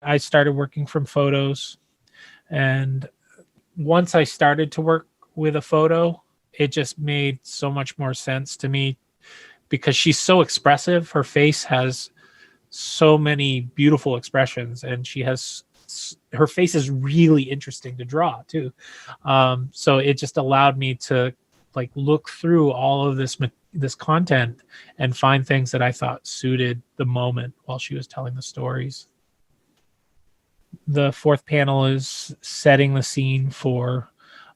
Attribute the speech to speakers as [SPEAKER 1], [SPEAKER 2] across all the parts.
[SPEAKER 1] I started working from photos, and once I started to work with a photo, it just made so much more sense to me because she's so expressive. Her face has so many beautiful expressions, and her face is really interesting to draw too. So it just allowed me to like look through all of this content and find things that I thought suited the moment while she was telling the stories. The fourth panel is setting the scene for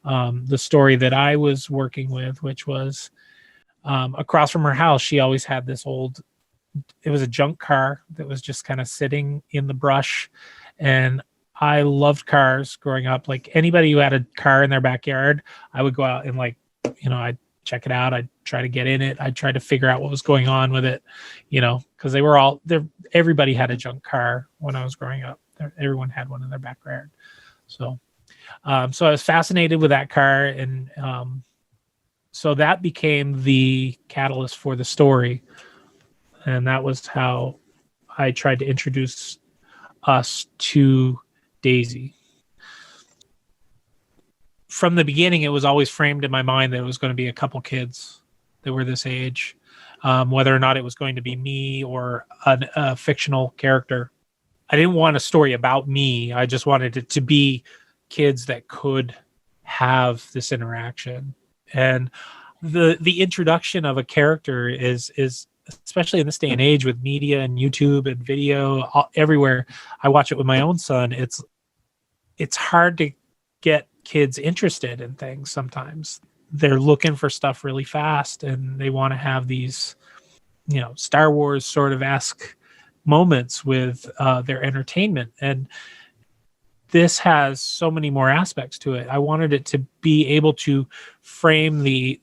[SPEAKER 1] the story that I was working with, which was across from her house. She always had this it was a junk car that was just kind of sitting in the brush. And I loved cars growing up. Like anybody who had a car in their backyard, I would go out and I'd check it out. I'd try to get in it. I'd try to figure out what was going on with it, because they were all there. Everybody had a junk car when I was growing up. Everyone had one in their backyard. So I was fascinated with that car. And so that became the catalyst for the story. And that was how I tried to introduce us to Daisy. From the beginning, it was always framed in my mind that it was going to be a couple kids that were this age, whether or not it was going to be me or a fictional character. I didn't want a story about me. I just wanted it to be kids that could have this interaction. And the introduction of a character is especially in this day and age with media and YouTube and video everywhere. I watch it with my own son. It's hard to get kids interested in things. Sometimes they're looking for stuff really fast and they want to have these, Star Wars sort of esque moments with their entertainment. And this has so many more aspects to it. I wanted it to be able to frame the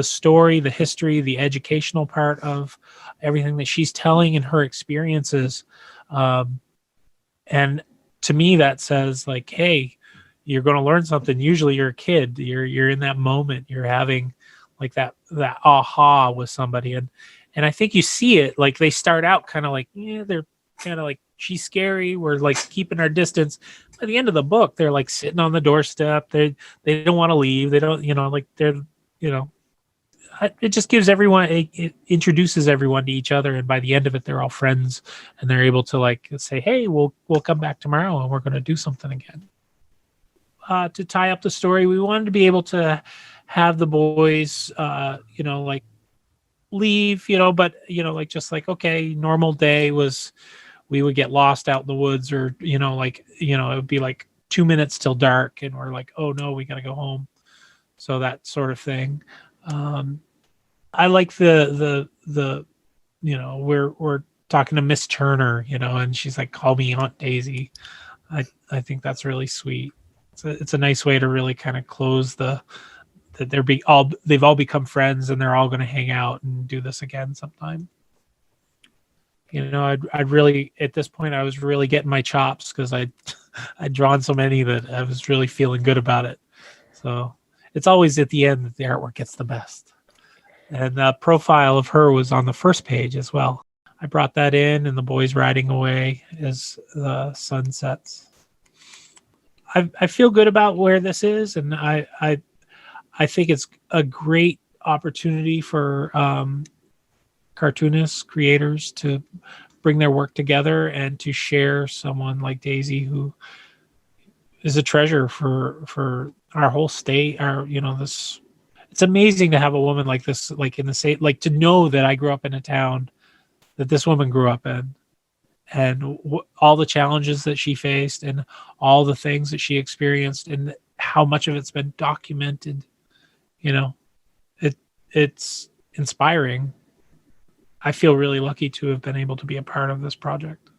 [SPEAKER 1] story, the history, the educational part of everything that she's telling in her experiences. And to me, that says like, hey, you're going to learn something. Usually you're a kid, you're in that moment, you're having like that aha with somebody. And I think you see it, like they start out kind of like, they're kind of like, she's scary, we're like keeping our distance. By the end of the book, they're like sitting on the doorstep. They don't want to leave. They don't, it just gives everyone, it introduces everyone to each other. And by the end of it, they're all friends and they're able to like say, hey, we'll come back tomorrow and we're going to do something again. To tie up the story, we wanted to be able to have the boys, like leave, but, okay, normal day was, we would get lost out in the woods or, it would be like 2 minutes till dark and we're like, oh no, we got to go home. So that sort of thing. I like the we're talking to Miss Turner, and she's like, call me Aunt Daisy. I think that's really sweet. It's a nice way to really kind of close that they've all become friends and they're all going to hang out and do this again sometime. I'd really, at this point, I was really getting my chops because I'd drawn so many that I was really feeling good about it. So it's always at the end that the artwork gets the best. And the profile of her was on the first page as well. I brought that in, and the boys riding away as the sun sets. I feel good about where this is, and I think it's a great opportunity for cartoonists, creators to bring their work together and to share someone like Daisy, who is a treasure for our whole state. It's amazing to have a woman like this, like in the state, like to know that I grew up in a town that this woman grew up in, and all the challenges that she faced and all the things that she experienced and how much of it's been documented. It's inspiring. I feel really lucky to have been able to be a part of this project.